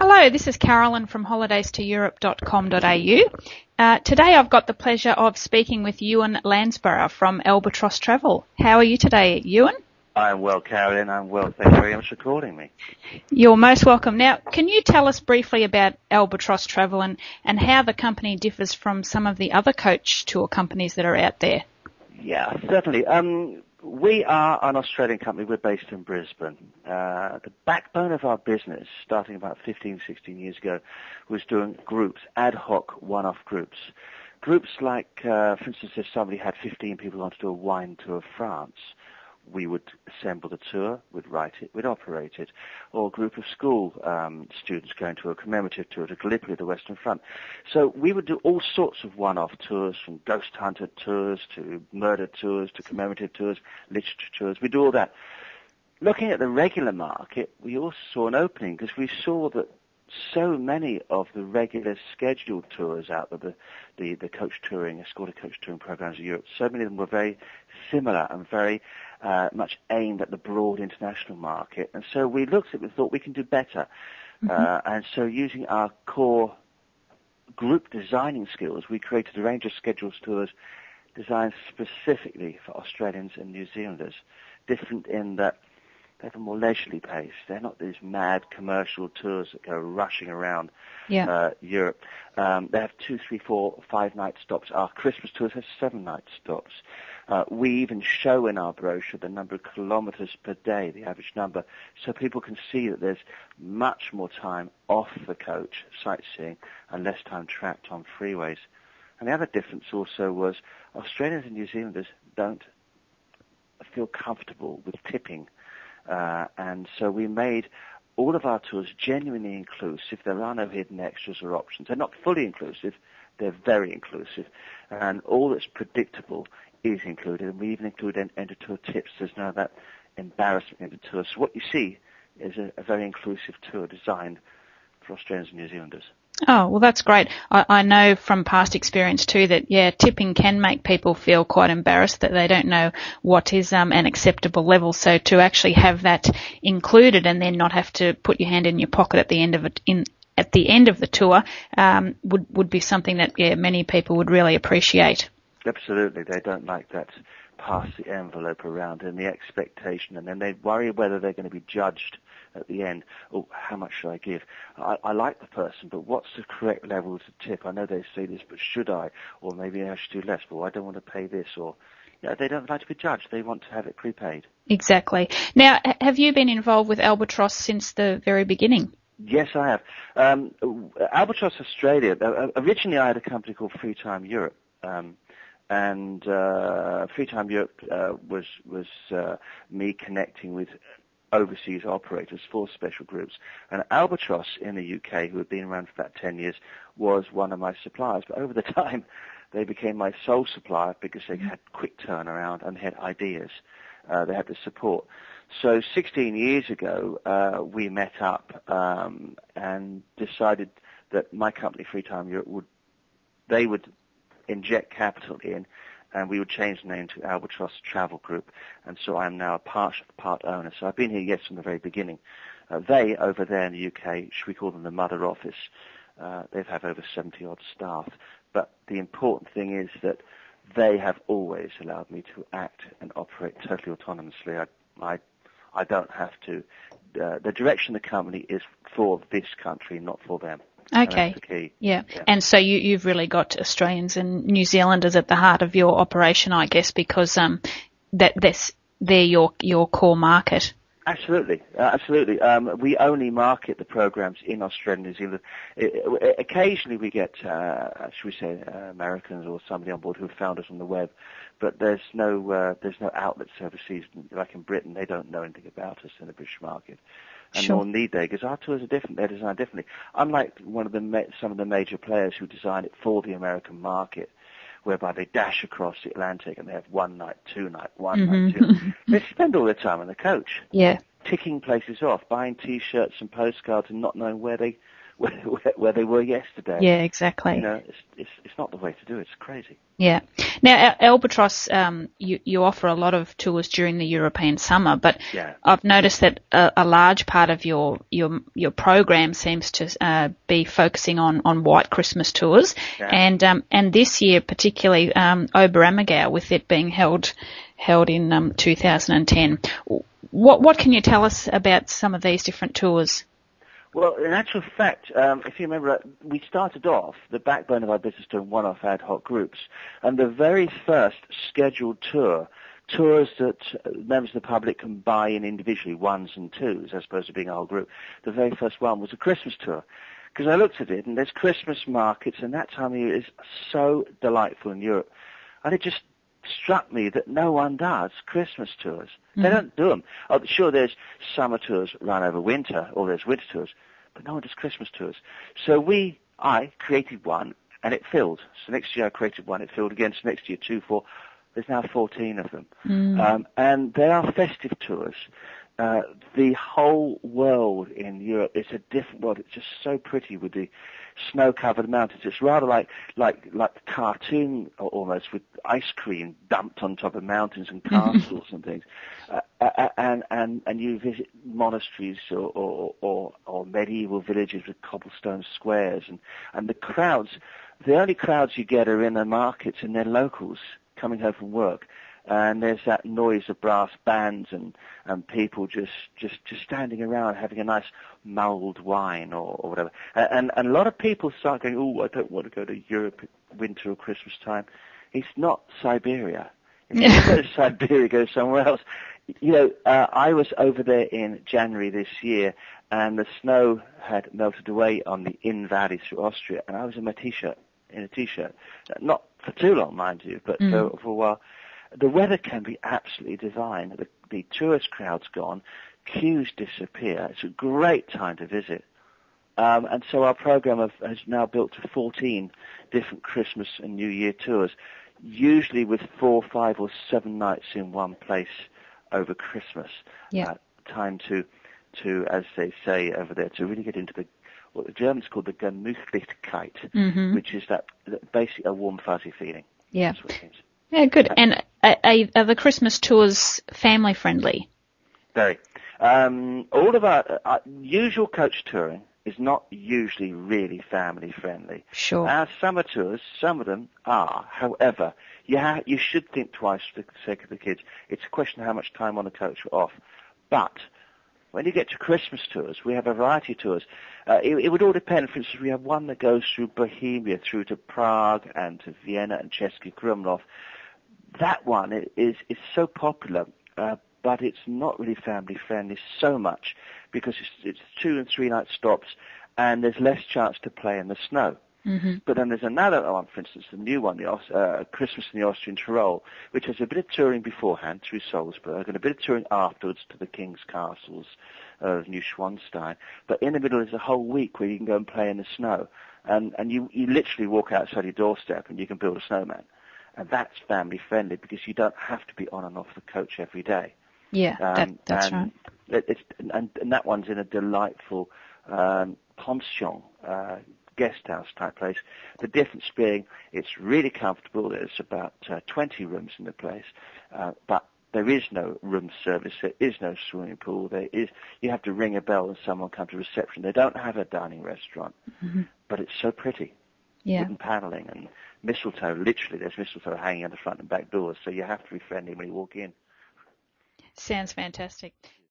Hello, this is Carolyn from holidaystoeurope.com.au. Today I've got the pleasure of speaking with Euan Landsborough from Albatross Travel. How are you today, Euan? I'm well, Carolyn. I'm well. Thank you very much for calling me. You're most welcome. Now, can you tell us briefly about Albatross Travel and how the company differs from some of the other coach tour companies that are out there? Yeah, certainly. We are an Australian company. We're based in Brisbane. The backbone of our business, starting about 15, 16 years ago, was doing groups, ad hoc one-off groups. Groups like, for instance, if somebody had 15 people who wanted to do a wine tour of France, we would assemble the tour, we'd write it, we'd operate it. Or a group of school students going to a commemorative tour to Gallipoli, the Western Front. So we would do all sorts of one-off tours, from ghost hunter tours to murder tours to commemorative tours, literature tours. We do all that. Looking at the regular market, we also saw an opening because we saw that so many of the regular scheduled tours out of the coach touring, escorted coach touring programs in Europe, so many of them were very similar and very much aimed at the broad international market. And so we looked at it and thought we can do better. And so using our core group designing skills, we created a range of scheduled tours designed specifically for Australians and New Zealanders, different in that they have a more leisurely pace. They're not these mad commercial tours that go rushing around Europe. They have 2, 3, 4, 5-night stops. Our Christmas tours have 7-night stops. We even show in our brochure the number of kilometres per day, the average number, so people can see that there's much more time off the coach, sightseeing, and less time trapped on freeways. And the other difference also was Australians and New Zealanders don't feel comfortable with tipping. And so we made all of our tours genuinely inclusive. There are no hidden extras or options. They're not fully inclusive. They're very inclusive. And all that's predictable is included. And we even include end-of-tour tips. There's none of that embarrassment in the tour. So what you see is a very inclusive tour designed for Australians and New Zealanders. Oh, well, that's great. I know from past experience too that, tipping can make people feel quite embarrassed that they don't know what is an acceptable level. So to actually have that included and then not have to put your hand in your pocket at the end of it, at the end of the tour, would be something that many people would really appreciate. Absolutely, they don't like that pass the envelope around and the expectation, and then they worry whether they're going to be judged at the end. Oh, how much should I give? I like the person, but what's the correct level to tip? I know they say this, but should I? Or maybe I should do less. Well, I don't want to pay this. Or they don't like to be judged. They want to have it prepaid. Exactly. Now, have you been involved with Albatross since the very beginning? Yes, I have. Albatross Australia. Originally, I had a company called Free Time Europe. And Free Time Europe was me connecting with overseas operators for special groups. And Albatross in the UK, who had been around for about 10 years, was one of my suppliers. But over the time, they became my sole supplier because they had quick turnaround and had ideas. They had the support. So 16 years ago, we met up and decided that my company, Free Time Europe, would inject capital in, and we would change the name to Albatross Travel Group, and so I'm now a part owner. So I've been here, from the very beginning. They, over there in the UK, should we call them the mother office, they have over 70-odd staff, but the important thing is that they have always allowed me to act and operate totally autonomously. I don't have to. The direction of the company is for this country, not for them. Okay. That's the key. Yeah. And so you've really got Australians and New Zealanders at the heart of your operation, I guess, because they're your core market. Absolutely. We only market the programs in Australia and New Zealand. Occasionally we get, should we say, Americans or somebody on board who have found us on the web, but there's no outlets overseas. Like in Britain, they don't know anything about us in the British market. And nor need they, because our tours are different. They're designed differently. Unlike some of the major players who design it for the American market, whereby they dash across the Atlantic and they have 1 night, 2 night, 1 night, 2 night. They spend all their time on the coach, ticking places off, buying T-shirts and postcards and not knowing where they where they were yesterday. Yeah, exactly. You know, it's not the way to do it. It's crazy. Yeah. Now, Albatross, you offer a lot of tours during the European summer, but Yeah. I've noticed that a large part of your program seems to be focusing on white Christmas tours, Yeah. and this year particularly Oberammergau, with it being held in 2010. What can you tell us about some of these different tours? Well, in actual fact, if you remember, we started off, the backbone of our business, doing one-off ad hoc groups. And the very first scheduled tours that members of the public can buy in individually, ones and twos, as opposed to being a whole group, the very first one was a Christmas tour. Because I looked at it, and there's Christmas markets, and that time of year is so delightful in Europe. And it just struck me that no one does Christmas tours. Mm-hmm. They don't do them. Oh, sure, there's summer tours run over winter, or there's winter tours, but no one does Christmas tours. So I created one, and it filled. So next year I created one, it filled again. So next year 2, 4. There's now 14 of them. And they are festive tours. The whole world in Europe, it's a different world. It's just so pretty with the snow-covered mountains. It's rather like the cartoon almost, with ice cream dumped on top of mountains and castles and things. And you visit monasteries or medieval villages with cobblestone squares, and the crowds. The only crowds you get are in the markets, and they're locals coming home from work. And there's that noise of brass bands and people just standing around having a nice mulled wine or whatever. And a lot of people start going, oh, I don't want to go to Europe at winter or Christmas time. It's not Siberia. If you go to Siberia, go somewhere else. You know, I was over there in January this year, and the snow had melted away on the Inn Valley through Austria, and I was in a t-shirt. Not for too long, mind you, but for a while. The weather can be absolutely divine. The tourist crowd's gone. Queues disappear. It's a great time to visit. And so our program has now built to 14 different Christmas and New Year tours, usually with 4, 5, or 7 nights in one place over Christmas. Yeah. Time to, as they say over there, to really get into what the Germans call the Gemütlichkeit, which is that basically a warm, fuzzy feeling. Yeah. That's what it means. Yeah, good. And are the Christmas tours family friendly? Very. All of our usual coach touring is not usually really family friendly. Sure. Our summer tours, some of them are. However, you should think twice for the sake of the kids. It's a question of how much time on the coach we're off. But when you get to Christmas tours, we have a variety of tours. It would all depend. For instance, we have one that goes through Bohemia, through to Prague and to Vienna and Český Krumlov. That one is so popular, but it's not really family friendly so much because it's 2 and 3 night stops, and there's less chance to play in the snow. Mm-hmm. But then there's another one, for instance, the new one, Christmas in the Austrian Tyrol, which has a bit of touring beforehand through Salzburg and a bit of touring afterwards to the king's castles of Neuschwanstein. But in the middle is a whole week where you can go and play in the snow, and you literally walk outside your doorstep and you can build a snowman. And that's family friendly because you don't have to be on and off the coach every day. Yeah, that's right. And that one's in a delightful pension, guest house type place. The difference being it's really comfortable. There's about 20 rooms in the place, but there is no room service. There is no swimming pool. You have to ring a bell and someone comes to reception. They don't have a dining restaurant, but it's so pretty. Yeah. Wooden paneling and mistletoe. Literally, there's mistletoe hanging on the front and back doors, so you have to be friendly when you walk in. Sounds fantastic.